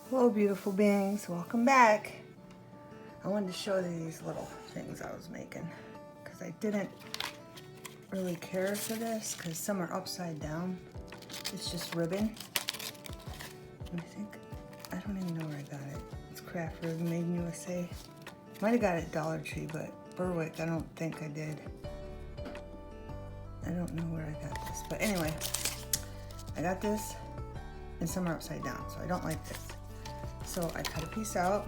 Hello beautiful beings, welcome back. I wanted to show you these little things I was making because I didn't really care for this because some are upside down. It's just ribbon. And I don't even know where I got it. It's craft ribbon made in USA. Might have got it at Dollar Tree, but Berwick, I don't think I did. I don't know where I got this, but anyway, I got this and some are upside down, so I don't like this. So I cut a piece out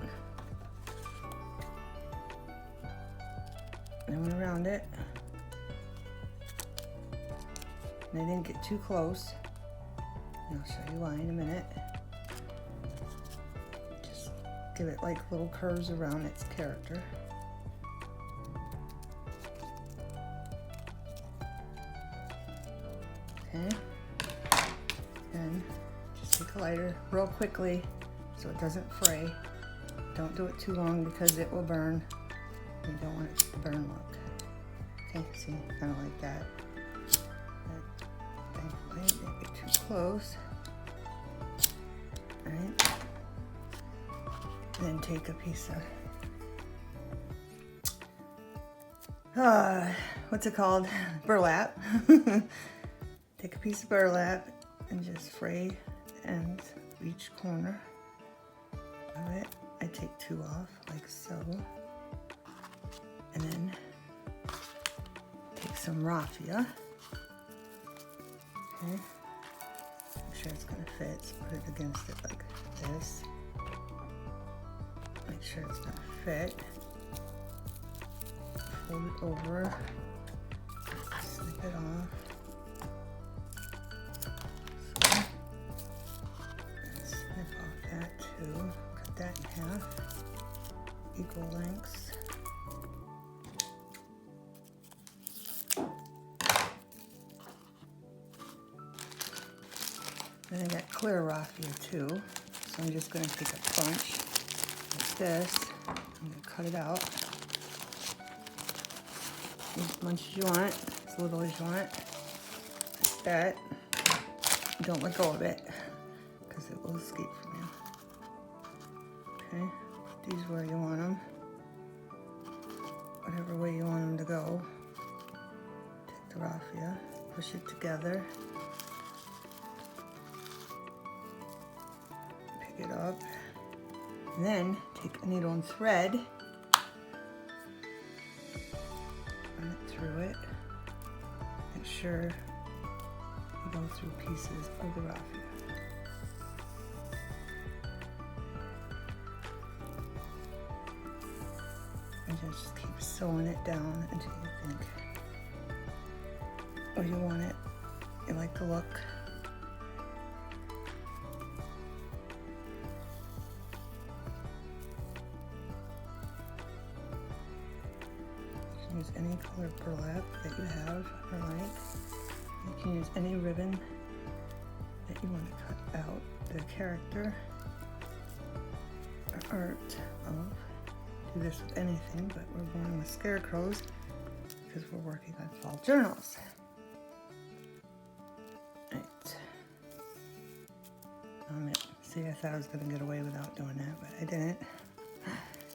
and I went around it. And I didn't get too close. And I'll show you why in a minute. Just give it like little curves around its character. Okay. And just take a lighter real quickly so it doesn't fray. Don't do it too long because it will burn. You don't want it to burn look. Okay, see, kind of like that. But thankfully, didn't get too close. Alright. Then take a piece of, what's it called? Burlap. Take a piece of burlap and just fray the ends of each corner of it. I take two off like so, and then take some raffia. Okay, make sure it's gonna fit. So put it against it like this. Make sure it's gonna fit. Fold it over. Snip it off. Snip off that too. Cut that in half. Equal lengths. Then I got clear raffia too. So I'm just going to take a bunch like this. I'm going to cut it out. As much as you want, as little as you want. Like that. Don't let go of it because it will escape from you. Okay, put these where you want them. Whatever way you want them to go. Take the raffia, push it together. Pick it up. And then take a needle and thread. Run it through it. Make sure you go through pieces of the raffia. And just keep sewing it down until you think where you want it. You like the look. You can use any color burlap that you have or like. You can use any ribbon that you want to cut out the character or art of. Do this with anything, but we're going with scarecrows because we're working on fall journals. Right. See, I thought I was going to get away without doing that, but I didn't.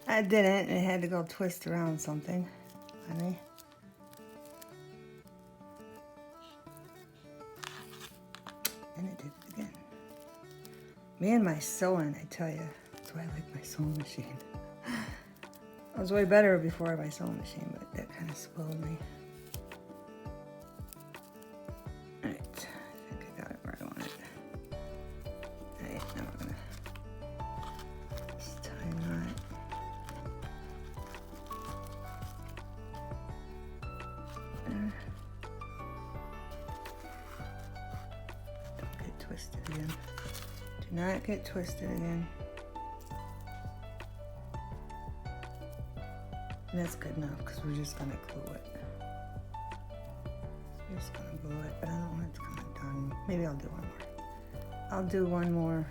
I didn't. It had to go twist around something. Honey. And it did it again. Me and my sewing, I tell you. That's why I like my sewing machine. I was way better before my sewing machine, but that kind of spoiled me. Alright, I think I got it where I want it. Alright, now we're gonna just tie a knot. There. Don't get twisted again. Do not get twisted again. And that's good enough because we're just going to glue it. We're just going to glue it, but I don't want it to come done. Maybe I'll do one more. I'll do one more.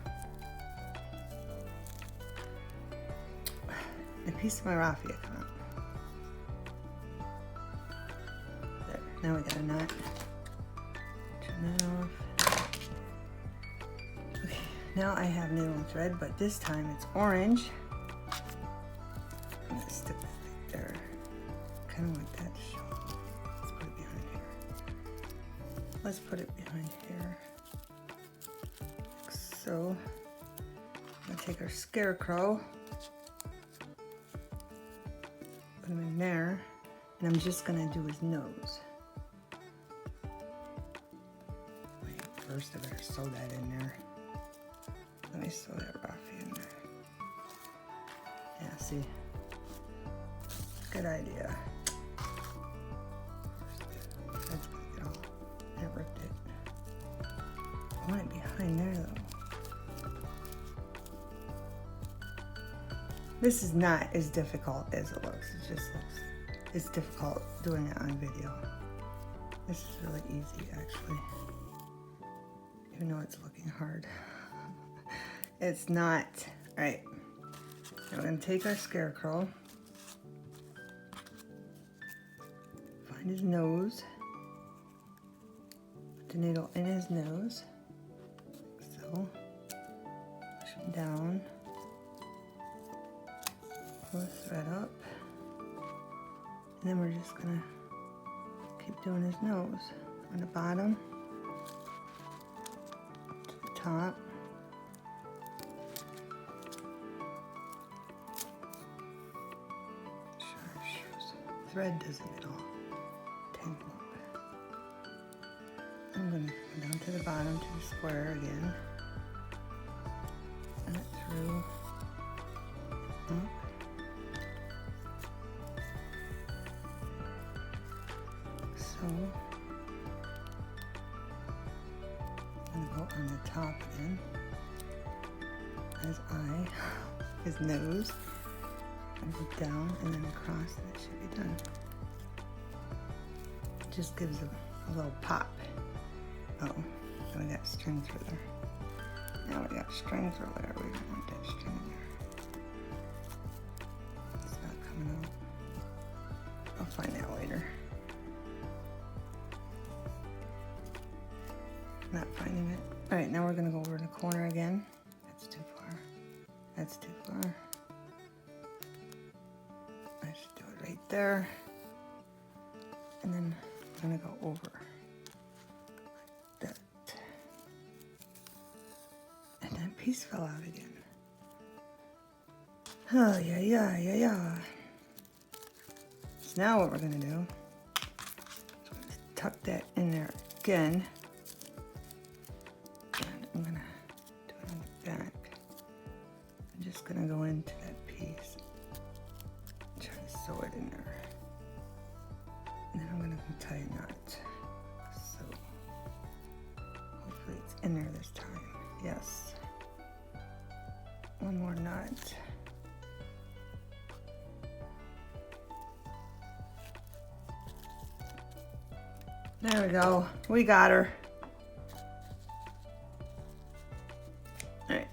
A piece of my raffia come out. There, now we got a knot. Turn that off. Okay, Now I have nylon thread, but this time it's orange. I'm gonna stick that right there. Kind of want that to show. Let's put it behind here. Let's put it behind here. Like so. I'm gonna take our scarecrow, put him in there, and I'm just gonna do his nose. Wait, first I better sew that in there. Let me sew that raffia in there. Yeah, see? Good idea. That's gonna get all, that ripped it. I want it behind there though. This is not as difficult as it looks. It just looks, it's difficult doing it on video. This is really easy actually. Even though it's looking hard. It's not. All right, now we're gonna take our scarecrow, find his nose, put the needle in his nose, like so, push him down, pull the thread up, and then we're just gonna keep doing his nose on the bottom to the top. Thread doesn't at all tangle up. I'm going to go down to the bottom to the square again. And it through, up. So, I'm going to go on the top again. His eye, his nose. And go down and then across, and it should be done. It just gives a little pop. Oh, so we got string through there. Now we got string through there. We don't want that string there. It's not coming out. I'll find that later. Not finding it. All right, now we're gonna go over to the corner again. That's too far. That's too far. I should do it right there. And then I'm gonna go over like that. And that piece fell out again. Oh, yeah. So now what we're gonna do is we're gonna tuck that in there again. And I'm gonna do it on the back. I'm just gonna go into that piece. Try to sew it in there. And then I'm gonna tie a knot. So hopefully it's in there this time. Yes. One more knot. There we go. We got her. All right.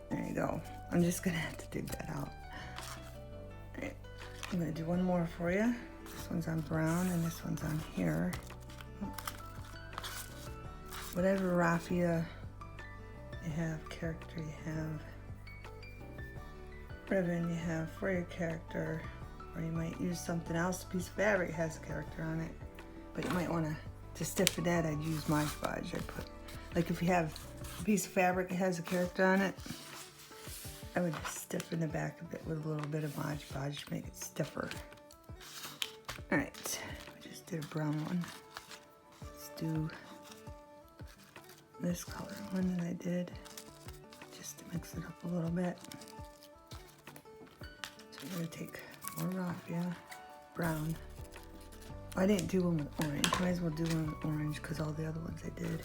There you go. I'm just gonna have to dig that out. All right. I'm gonna do one more for you. This one's on brown and this one's on here. Whatever raffia you have, character you have, ribbon you have for your character, or you might use something else. A piece of fabric has a character on it, but you might want to stiffen that. I'd use Mod Podge. I'd put, like if you have a piece of fabric that has a character on it, I would stiffen the back a bit with a little bit of Mod Podge to make it stiffer. All right, we just did a brown one. Let's do this color one that I did, just to mix it up a little bit. So we're gonna take more raffia, brown. I didn't do one with orange. Might as well do one with orange because all the other ones I did.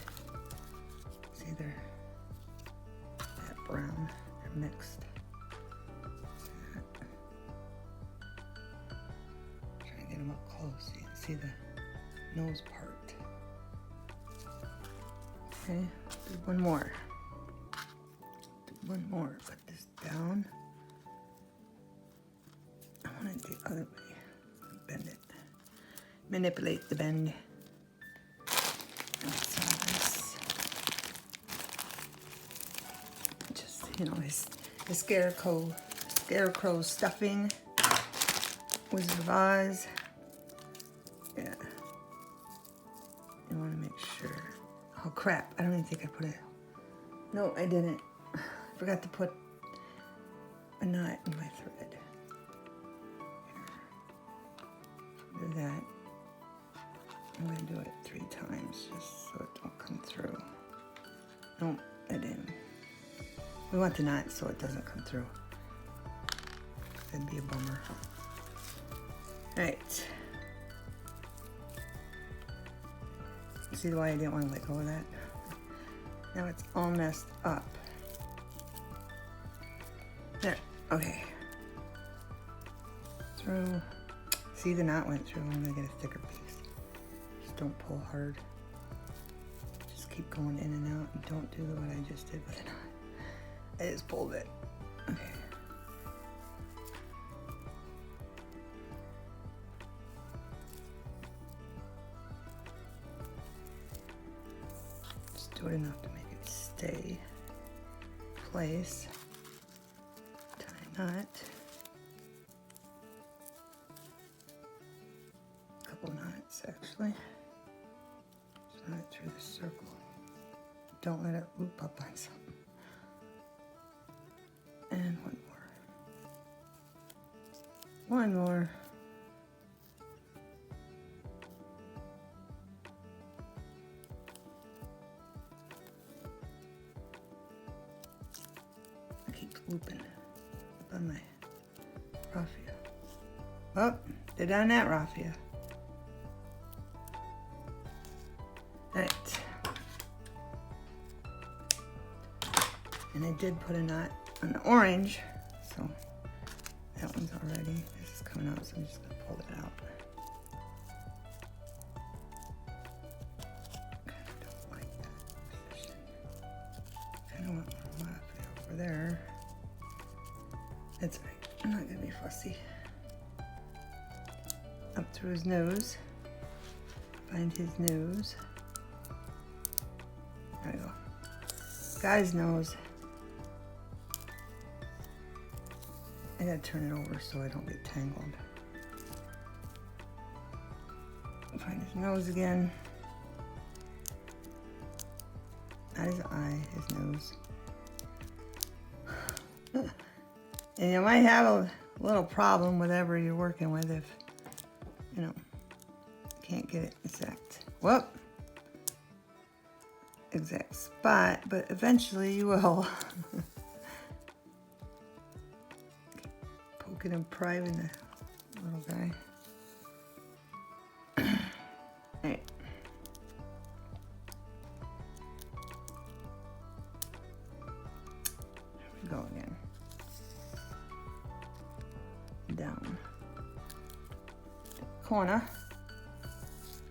See, they're that brown. They're mixed. Try to get them up close so you can see the nose part. Okay, do one more. Do one more. Put this down. I want it the other way. Bend it. Manipulate the bend. And some of this. you know, the scarecrow stuffing, Wizard of Oz. Yeah. You want to make sure. Oh crap, I don't even think I put it. No, I didn't. I forgot to put a knot in my thread. Here. Do that. I'm going to do it 3 times just so it don't come through. No, I didn't. We want the knot so it doesn't come through. That'd be a bummer. Alright. See why I didn't want to let go of that? Now it's all messed up. There, okay. Through. See, the knot went through. I'm gonna get a thicker piece. Just don't pull hard. Just keep going in and out and don't do what I just did with the knot. I just pulled it. Okay. Just do it enough to make it stay in place. Tie knot. Couple knots actually. Just knot it through the circle. Don't let it loop up on something. And one more. One more. I keep looping on my raffia. Oh, did on that raffia. Alright. And I did put a knot on the orange, so that one's already. This is coming out, so I'm just gonna pull it out. Kinda don't like that position. Kinda want more raffia over there. That's right. I'm not gonna be fussy. Up through his nose. Find his nose. There we go. Guy's nose. I gotta turn it over so I don't get tangled. Find his nose again. Not his eye, his nose. And you might have a little problem with whatever you're working with if, you know, can't get it exact spot, but eventually you will. Poking and priving the little guy. Alright. Here we go again. Down. Corner.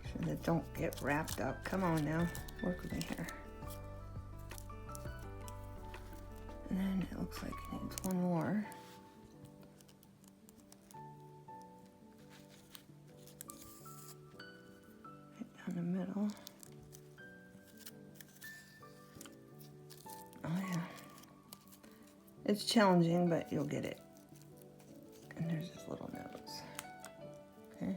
So that don't get wrapped up. Come on now. Work with me here. And then it looks like it needs one more. Right down the middle. Oh yeah. It's challenging, but you'll get it. And there's this little nose. Okay.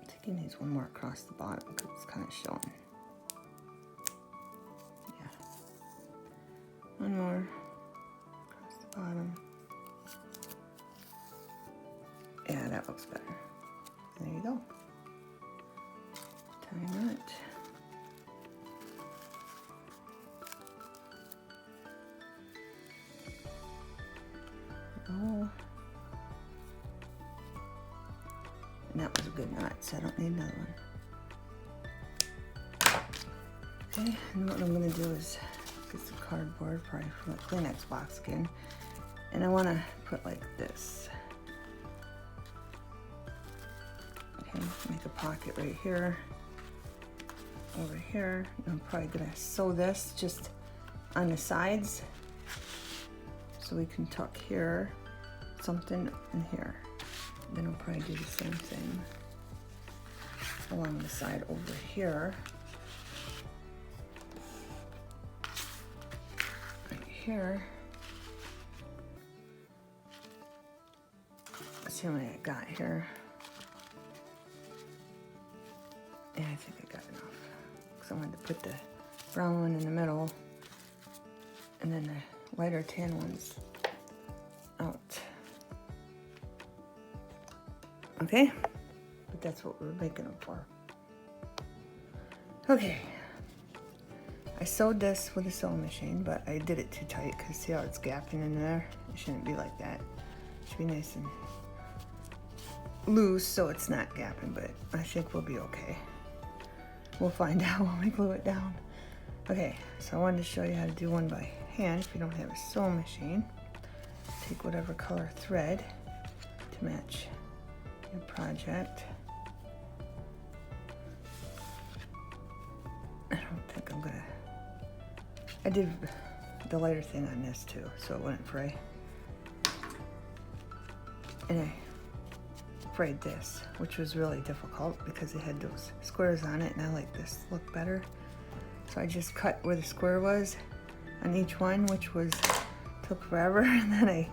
I think he needs one more across the bottom because it's kind of showing. Yeah. One more across the bottom. Yeah, that looks better. There you go. Tie knot. Oh. And that was a good knot, so I don't need another one. Okay, and what I'm gonna do is get some cardboard, probably from a Kleenex box again. And I wanna put like this. Okay, make a pocket right here, over here. And I'm probably gonna sew this just on the sides so we can tuck here, something in here. Then I'll probably do the same thing along the side over here. here. Let's see how many I got here. Yeah, I think I got enough. Because I wanted to put the brown one in the middle and then the lighter tan ones out. Okay, but that's what we're making them for. Okay, I sewed this with a sewing machine, but I did it too tight because see how it's gapping in there? It shouldn't be like that. It should be nice and loose so it's not gapping, but I think we'll be okay. We'll find out when we glue it down. Okay, so I wanted to show you how to do one by hand if you don't have a sewing machine. Take whatever color thread to match your project. I don't think I'm gonna... I did the lighter thing on this too, so it wouldn't fray. And I frayed this, which was really difficult because it had those squares on it, and I like this look better. So I just cut where the square was on each one, which was took forever, and then I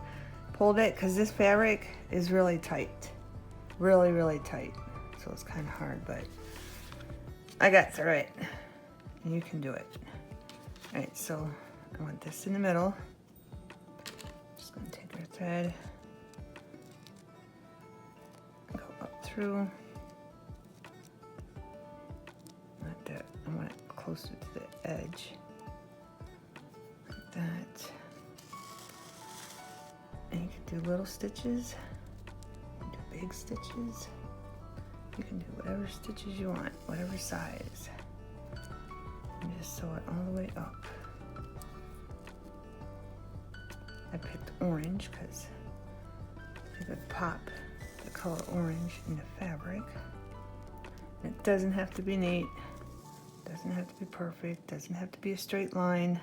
pulled it because this fabric is really tight, really tight. So it's kind of hard, but I got through it, and you can do it. All right, so I want this in the middle. Just gonna take our thread, go up through. Not that, I want it closer to the edge, like that. And you can do little stitches, you can do big stitches. You can do whatever stitches you want, whatever size. And just sew it all the way up. I picked orange because it would pop the color orange in the fabric. And it doesn't have to be neat, doesn't have to be perfect, doesn't have to be a straight line.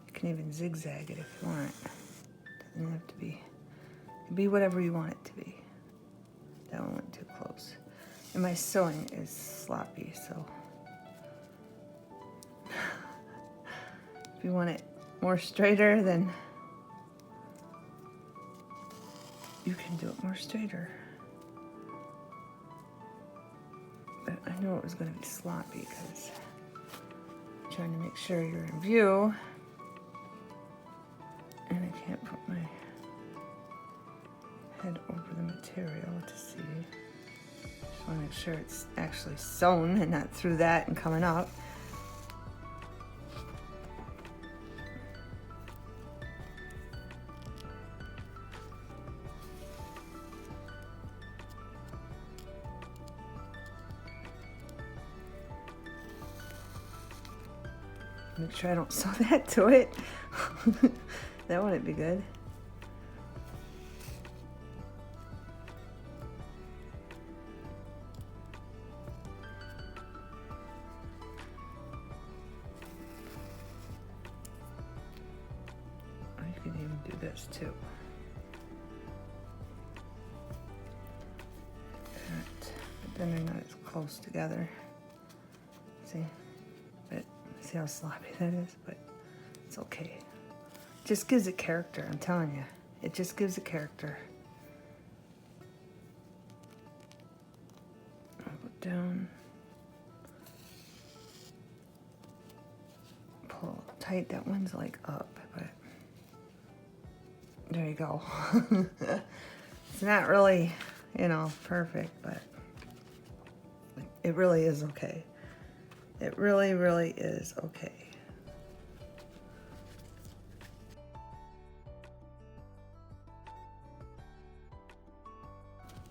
You can even zigzag it if you want. It doesn't have to be, it can be whatever you want it to be. That one went too close. And my sewing is sloppy, so if you want it more straighter, then you can do it more straighter. But I knew it was going to be sloppy because I'm trying to make sure you're in view. And I can't put my head over the material to see. Just want to make sure it's actually sewn and not through that and coming up. Make sure I don't sew that to it. That wouldn't be good. Or you can even do this too. But then they're not as close together. See? But see how sloppy that is? But it's okay. Just gives it character, I'm telling you. It just gives it character. I'll go down. Pull tight. That one's like up, but there you go. It's not really, you know, perfect, but it really is okay. It really, really is okay.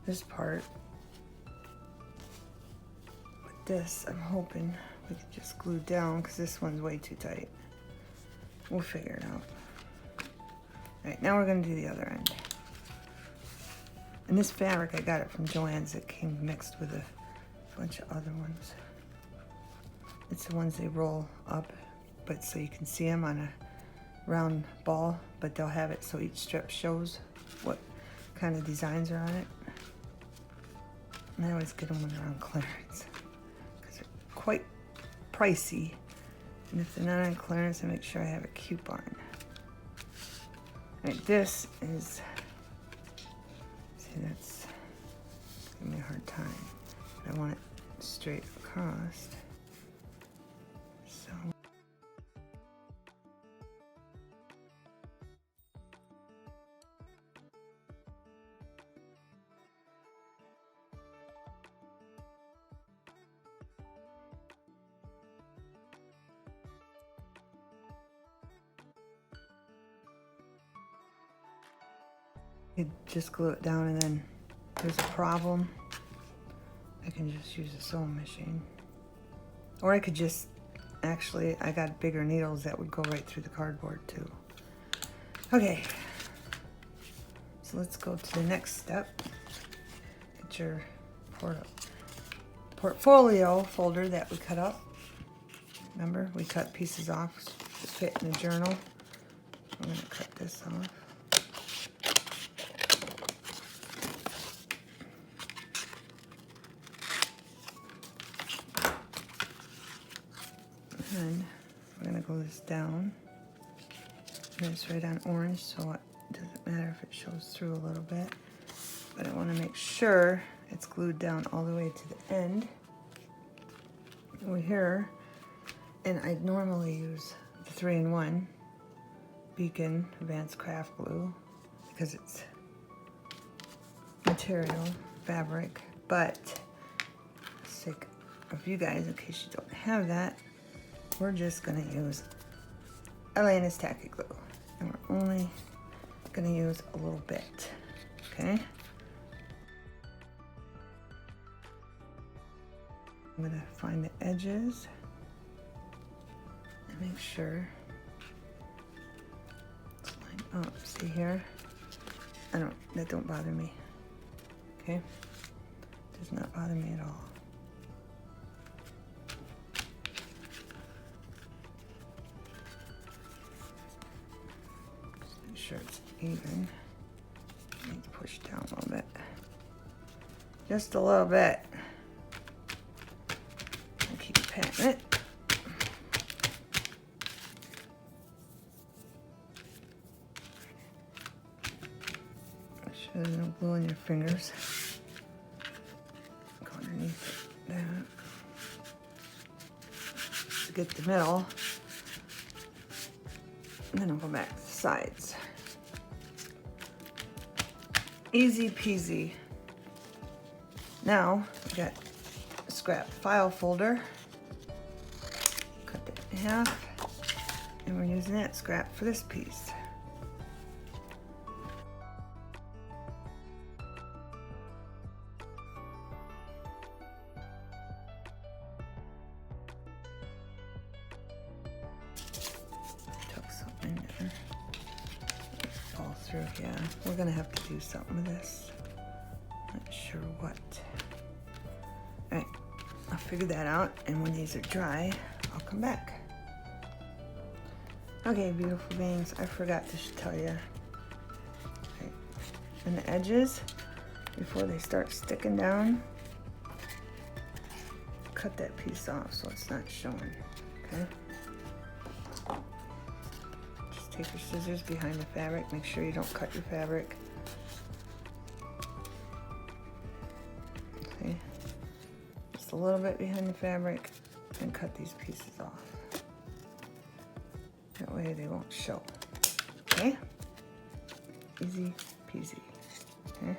This part, with this, I'm hoping we can just glue down because this one's way too tight. We'll figure it out. All right, now we're gonna do the other end. And this fabric, I got it from Joann's. It came mixed with a bunch of other ones. It's the ones they roll up, but so you can see them on a round ball, but they'll have it so each strip shows what kind of designs are on it. And I always get them when they're on clearance because they're quite pricey. And if they're not on clearance, I make sure I have a coupon. All right, this is, see, that's giving me a hard time. I want it straight across. So. You just glue it down, and then there's a problem, I can just use a sewing machine. Or I could just, actually, I got bigger needles that would go right through the cardboard too. Okay, so let's go to the next step. Get your portfolio folder that we cut up. Remember, we cut pieces off to fit in the journal. I'm gonna cut this off. And we're gonna glue this down. And it's right on orange, so it doesn't matter if it shows through a little bit. But I wanna make sure it's glued down all the way to the end. Over here, and I normally use the 3-in-1 Beacon Advanced Craft Glue because it's material, fabric, but for the sake of you guys, in case you don't have that, we're just gonna use Elena's Tacky Glue, and we're only gonna use a little bit, okay? I'm gonna find the edges and make sure it's lined up. See here? That don't bother me, okay? Does not bother me at all. Make sure it's even. I need to push down a little bit. Just a little bit. And keep patting it. Make sure there's no glue on your fingers. Go underneath that. To get the middle. And then I'll go back to the sides. Easy peasy. Now, we got a scrap file folder. Cut that in half. And we're using that scrap for this piece. Through, yeah, we're gonna have to do something with this. Not sure what. All right, I'll figure that out, and when these are dry, I'll come back. Okay, beautiful beings, I forgot to tell you. Okay. And the edges, before they start sticking down, cut that piece off so it's not showing, okay? Take your scissors behind the fabric. Make sure you don't cut your fabric. Okay, just a little bit behind the fabric, and cut these pieces off. That way they won't show. Okay, easy peasy. Okay.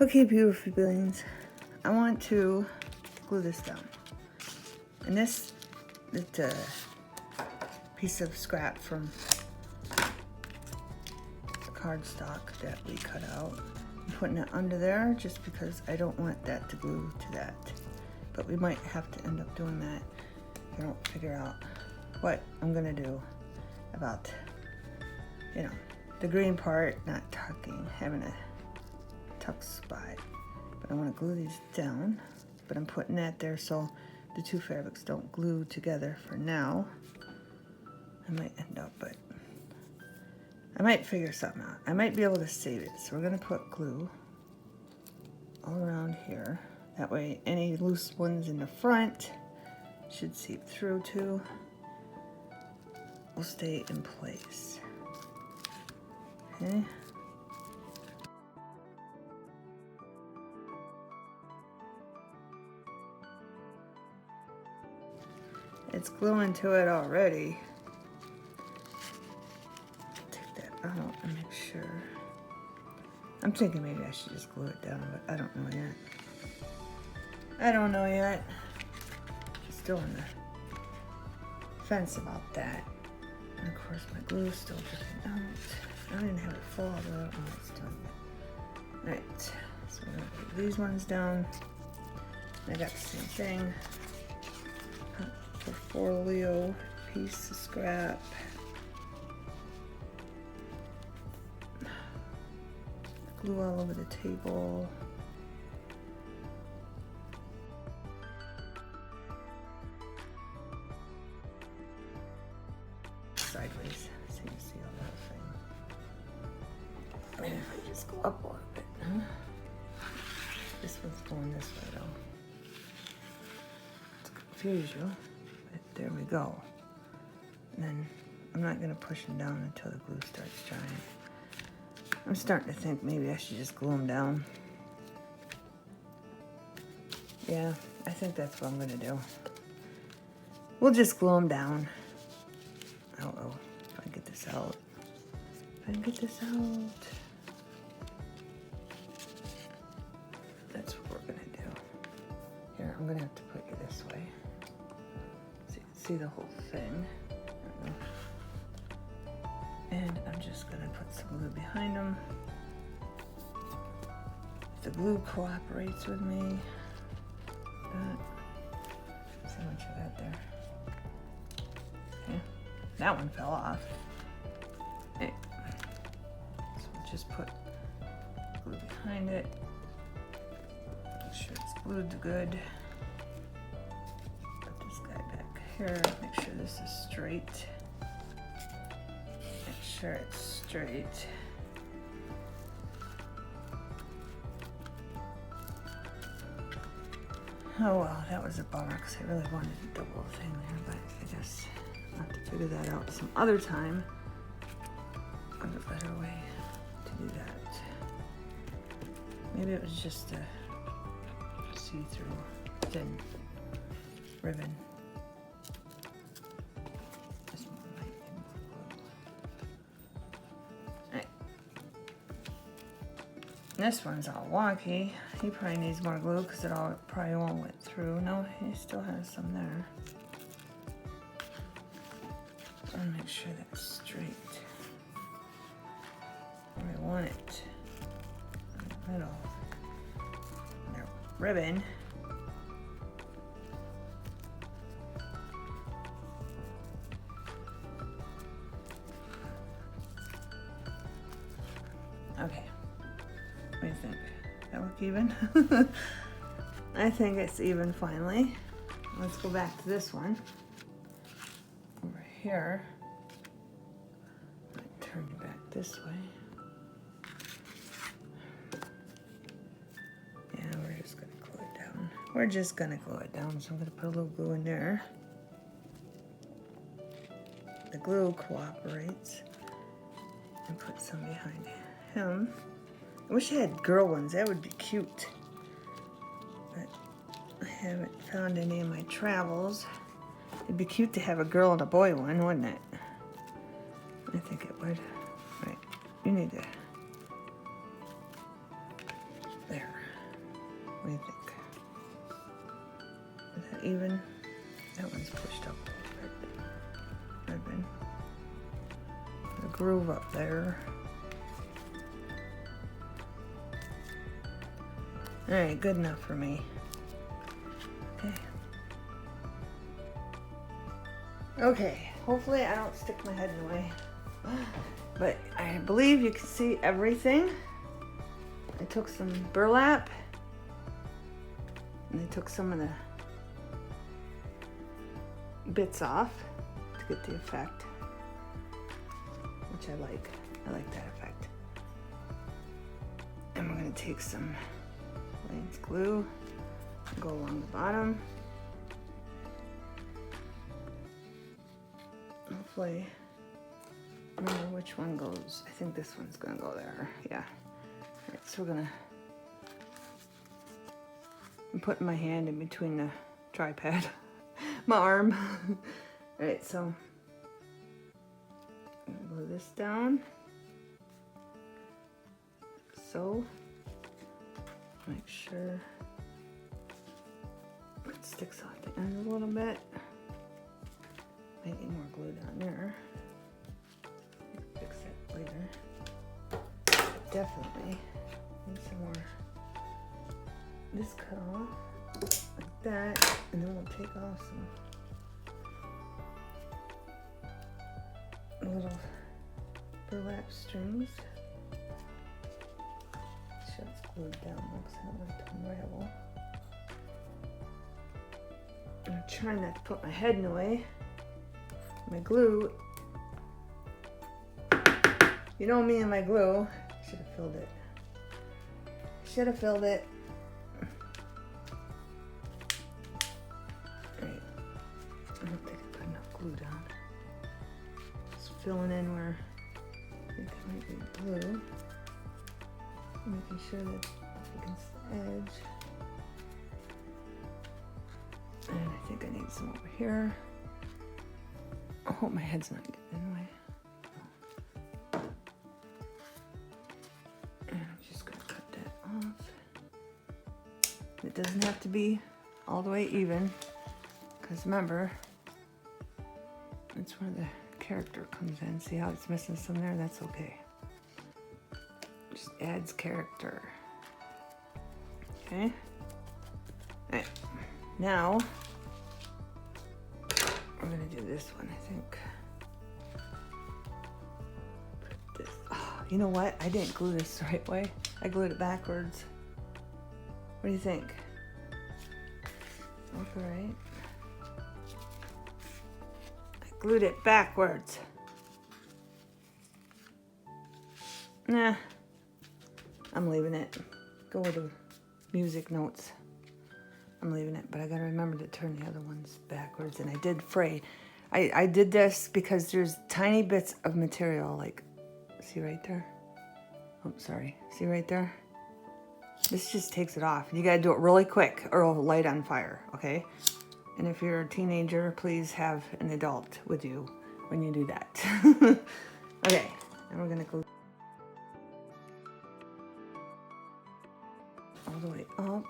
Okay, beautiful beings. I want to glue this down, and this piece of scrap from the cardstock that we cut out. I'm putting it under there just because I don't want that to glue to that. But we might have to end up doing that if I don't figure out what I'm gonna do about, you know, the green part not tucking, having a tuck spot. But I want to glue these down, but I'm putting that there so the two fabrics don't glue together for now. I might end up, but I might figure something out. I might be able to save it. So we're gonna put glue all around here. That way any loose ones in the front should seep through too. Will stay in place. Okay. It's gluing to it already. Take that out and make sure. I'm thinking maybe I should just glue it down, but I don't know yet. I don't know yet. Still on the fence about that. And of course my glue is still dripping out. I didn't have it full all the way out when I was doing it. Alright, so we're gonna put these ones down. I got the same thing. Portfolio piece of scrap. Glue all over the table. Sideways, so you see all that thing. Maybe if I just go up a little bit, huh? This one's going this way though. To confuse you, but there we go. And then I'm not gonna push them down until the glue starts drying. I'm starting to think maybe I should just glue them down. Yeah, I think that's what I'm gonna do. We'll just glue them down. Uh-oh, if I can get this out. If I can get this out. That's what we're gonna do. Here, I'm gonna have to put you this way. So you can see the whole thing. And I'm just gonna put some glue behind them. If the glue cooperates with me. See how much I got there. Okay, that one fell off. Okay. So we'll just put glue behind it. Make sure it's glued good. Put this guy back here. Make sure this is straight. Make sure it's straight. Oh well, that was a bummer because I really wanted a double thing there, but I guess I'll have to figure that out some other time. Find a better way to do that. Maybe it was just a see-through thin ribbon. This one might need more glue. Alright. This one's all wonky. He probably needs more glue because it all probably won't went through. No, he still has some there. I want to make sure that's straight. Where I want it. In the middle. There, ribbon. Okay. What do you think? That look even? I think it's even finally. Let's go back to this one. Over here. Turn you back this way. Yeah, we're just gonna glue it down. We're just gonna glue it down, so I'm gonna put a little glue in there. The glue cooperates. And put some behind him. I wish I had girl ones, that would be cute. But I haven't found any in my travels. It'd be cute to have a girl and a boy one, wouldn't it? I think it would. Right, you need to. There. What do you think? Is that even? That one's pushed up a little bit. Ribbon. The groove up there. Alright, good enough for me. Okay. Okay, hopefully I don't stick my head in the way. But I believe you can see everything. I took some burlap. And I took some of the bits off to get the effect. Which I like. I like that effect. And we're going to take some Lane's glue. go along the bottom. Hopefully, remember which one goes. I think this one's gonna go there. Yeah. All right, so I'm putting my hand in between the tripod, my arm. All right, so I'm gonna glue this down. So, make sure it sticks off the end a little bit. Might need more glue down there. Fix it later. Definitely need some more. This cut off like that, and then we'll take off some little burlap strings. Sure it's glued down, looks like I don't want it to unravel. I'm trying not to put my head in the way. My glue. You know me and my glue. Should have filled it. Should have filled it. Right. I don't think I put enough glue down. Just filling in where I think it might be glue. Making sure that it's against the edge. And I think I need some over here. I hope my head's not getting in the way. And I'm just gonna cut that off. It doesn't have to be all the way even, because remember, that's where the character comes in. See how it's missing some there? That's okay. Just adds character. Okay. All right. Now, we're gonna do this one, I think. Put this. Oh, you know what? I didn't glue this the right way. I glued it backwards. What do you think? Look all right. I glued it backwards. Nah, I'm leaving it. Go with the music notes. I'm leaving it, but I gotta remember to turn the other ones backwards. And I did fray. I did this because there's tiny bits of material, like, see right there? Oh, sorry. See right there? This just takes it off. You gotta do it really quick or it'll light on fire, okay? And if you're a teenager, please have an adult with you when you do that. Okay, now we're gonna glue all the way up.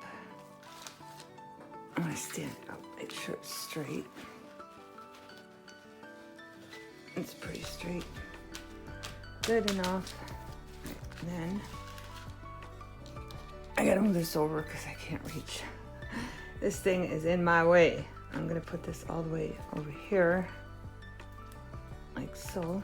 I'm gonna stand it up, make sure it's straight. It's pretty straight. Good enough. Right, then I gotta move this over because I can't reach. This thing is in my way. I'm gonna put this all the way over here, like so.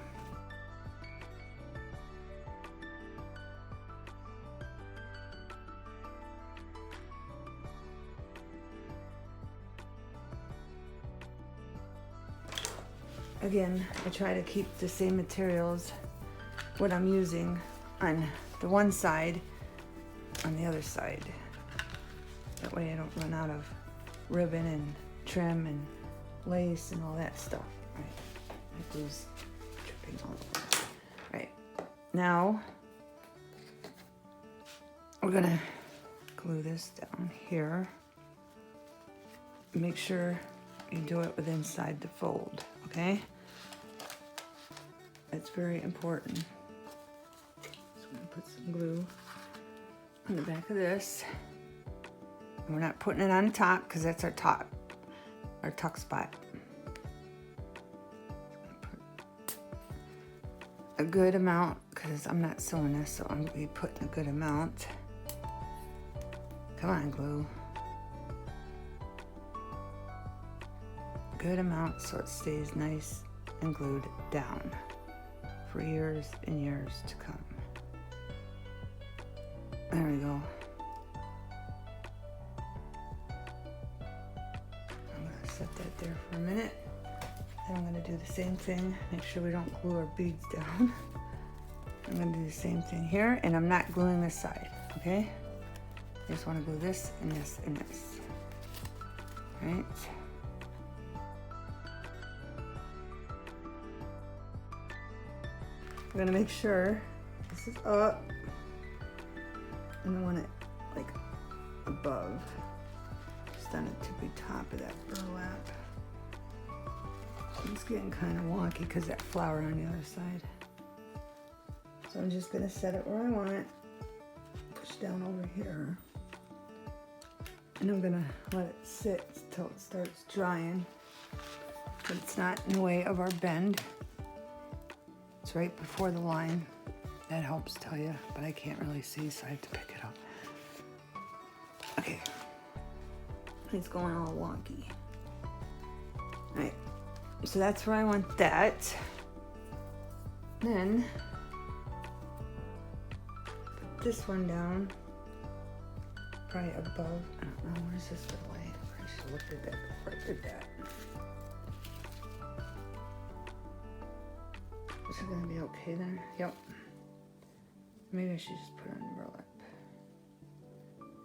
Again, I try to keep the same materials, what I'm using on the one side, on the other side. That way I don't run out of ribbon and trim and lace and all that stuff. Right, my glue's dripping all over. Right, now we're gonna glue this down here. Make sure you do it with inside the fold, okay? It's very important. So I'm gonna put some glue on the back of this. And we're not putting it on the top because that's our top, our tuck spot. Put a good amount because I'm not sewing this, so I'm gonna be putting a good amount. Come on, glue. Good amount so it stays nice and glued down for years and years to come. There we go. I'm gonna set that there for a minute. Then I'm gonna do the same thing. Make sure we don't glue our beads down. I'm gonna do the same thing here, and I'm not gluing this side, okay? I just wanna glue this and this and this. right? I'm gonna make sure this is up, and I want it like above, just on the tippy top of that burlap. It's getting kind of wonky because that flower on the other side. So I'm just gonna set it where I want it, push down over here, and I'm gonna let it sit until it starts drying, but it's not in the way of our bend. It's right before the line. That helps tell you, but I can't really see, so I have to pick it up. Okay, it's going all wonky. All right, so that's where I want that. Then put this one down, probably above. I don't know, where's this one way? I should have looked at that before I did that. Is it gonna be okay there? Yep. Maybe I should just put it on the burlap.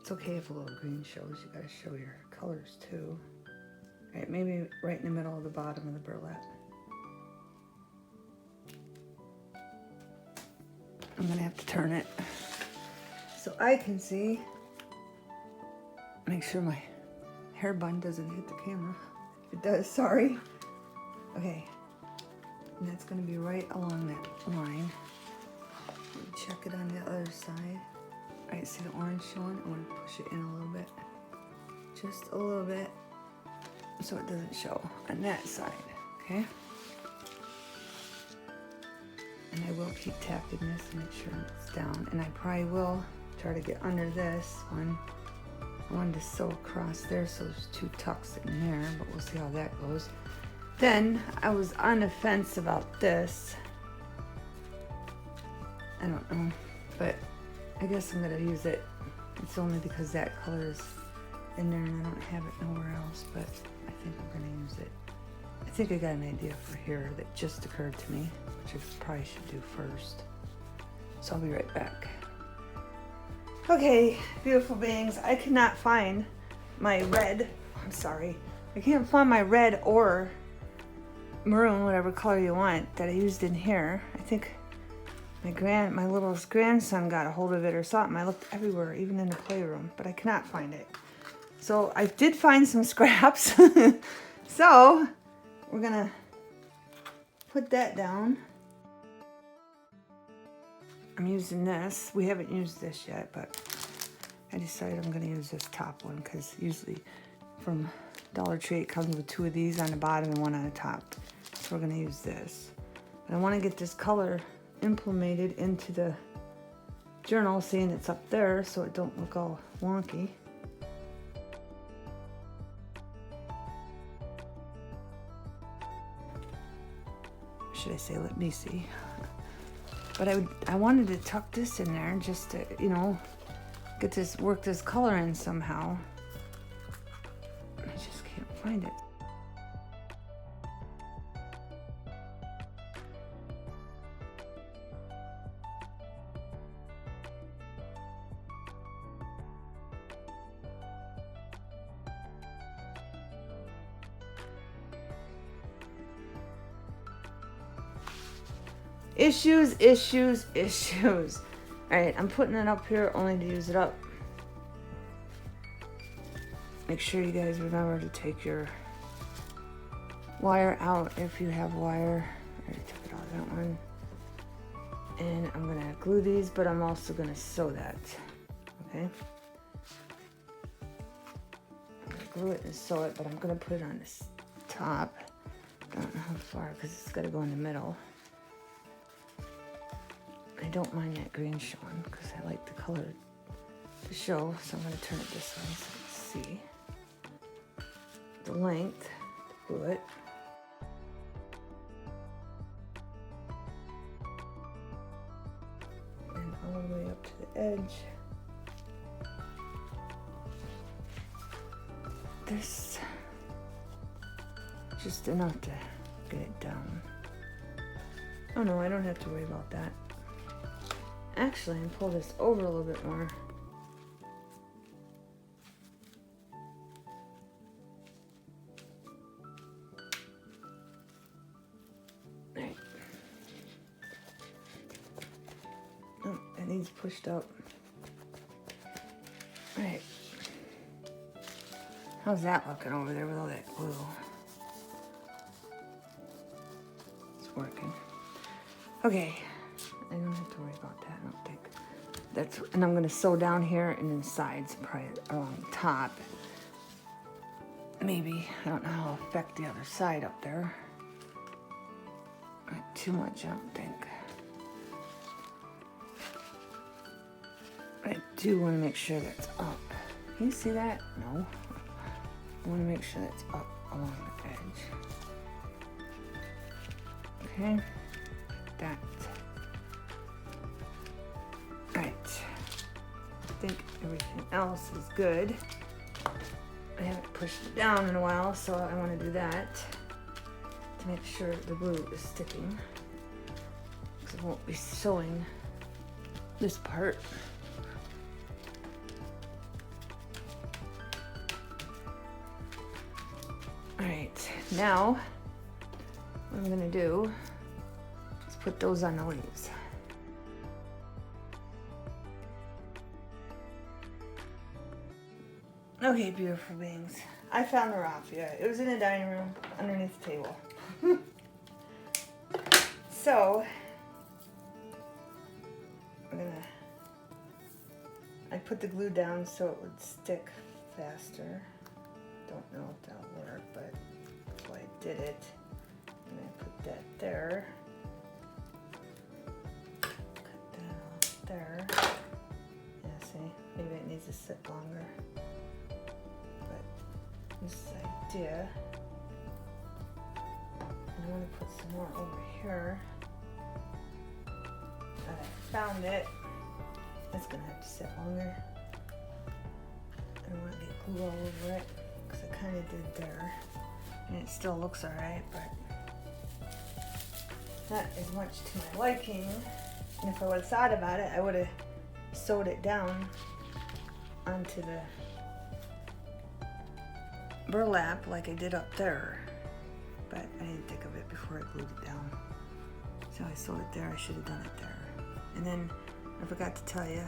It's okay if a little green shows. You gotta show your colors too. All right, maybe right in the middle of the bottom of the burlap. I'm gonna have to turn it so I can see. Make sure my hair bun doesn't hit the camera. If it does, sorry. Okay. And that's going to be right along that line. Check it on the other side. All right, see the orange showing? I want to push it in a little bit. Just a little bit so it doesn't show on that side, okay? And I will keep tapping this and make sure it's down. And I probably will try to get under this one. I wanted to sew across there so there's 2 tucks in there, but we'll see how that goes. Then I was on the fence about this. I don't know, but I guess I'm gonna use it. It's only because that color is in there and I don't have it nowhere else, but I think I'm gonna use it. I think I got an idea for here that just occurred to me, which I probably should do first. So I'll be right back. Okay, beautiful beings. I could not find my red. I'm sorry. I can't find my red or maroon, whatever color you want, that I used in here. I think my little grandson got a hold of it or something. I looked everywhere, even in the playroom, but I cannot find it. So I did find some scraps. So we're gonna put that down. I'm using this. We haven't used this yet, but I decided I'm gonna use this top one because usually from Dollar Tree it comes with 2 of these on the bottom and 1 on the top. So we're gonna use this. But I wanna get this color implemented into the journal, seeing it's up there so it don't look all wonky. Should I say, let me see. But I wanted to tuck this in there just to, you know, work this color in somehow. I just can't find it. Issues. Alright, I'm putting it up here only to use it up. Make sure you guys remember to take your wire out if you have wire. I already took it out of that one. And I'm going to glue these, but I'm also going to sew that. Okay? I'm going to glue it and sew it, but I'm going to put it on this top. I don't know how far because it's got to go in the middle. I don't mind that green showing because I like the color to show, so I'm going to turn it this way so you can see the length to glue it. And all the way up to the edge. This just enough to get it down. Oh no, I don't have to worry about that. Actually, I can pull this over a little bit more. needs pushed up. Alright. How's that looking over there with all that glue? It's working. Okay. I don't have to worry about that, I don't think. And I'm gonna sew down here and then sides, probably along the top. Maybe, I don't know how it'll affect the other side up there. Not too much, I don't think. I do want to make sure that's up. Can you see that? No. I want to make sure that's up along the edge. Okay. That. Alright. I think everything else is good. I haven't pushed it down in a while, so I want to do that to make sure the glue is sticking. Because I won't be sewing this part. Alright, now what I'm going to do is put those on the leaves. Okay, beautiful beings. I found the raffia. It was in the dining room underneath the table. So, I put the glue down so it would stick faster. Don't know if that'll work, but that's why I did it. And I put that there. Cut that off there. Yeah, see? Maybe it needs to sit longer. But this is the idea. And I want to put some more over here. But I found it. It's going to have to sit longer. I don't want to get glue all over it. Because I kind of did there, and it still looks alright, but not as much to my liking. And if I would have thought about it, I would have sewed it down onto the burlap like I did up there, but I didn't think of it before I glued it down. So I sewed it there. I should have done it there. And then I forgot to tell you,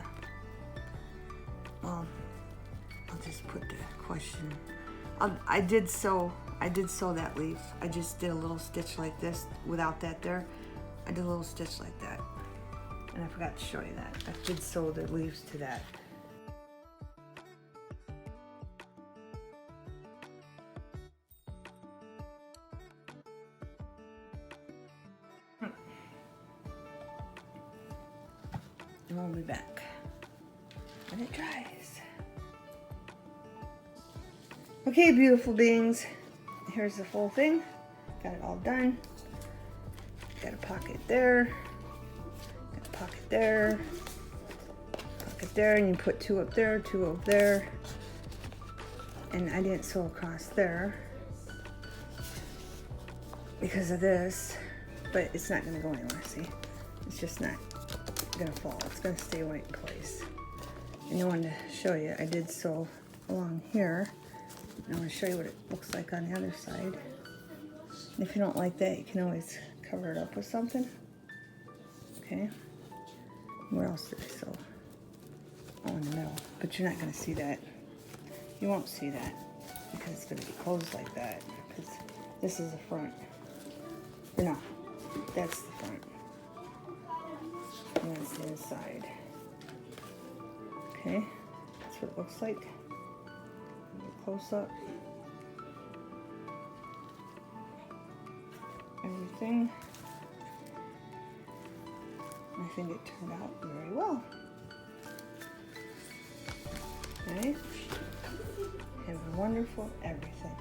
well, I'll just put the question. I did sew that leaf. I just did a little stitch like this without that there. I did a little stitch like that. And I forgot to show you that. I did sew the leaves to that. And we'll be back when it dries. Okay, beautiful beings, here's the full thing. Got it all done. Got a pocket there, got a pocket there, and you put two up there, two up there. And I didn't sew across there because of this, but it's not gonna go anywhere, see? It's just not gonna fall, it's gonna stay right in place. And I wanted to show you, I did sew along here. I want to show you what it looks like on the other side. And if you don't like that, you can always cover it up with something. Okay. Where else did I sew? Oh, in the middle. But you're not going to see that. You won't see that because it's going to be closed like that. Because this is the front. Or no, that's the front. And that's the inside. Okay. That's what it looks like. Close up. Everything. I think it turned out very well. Okay. Have a wonderful everything.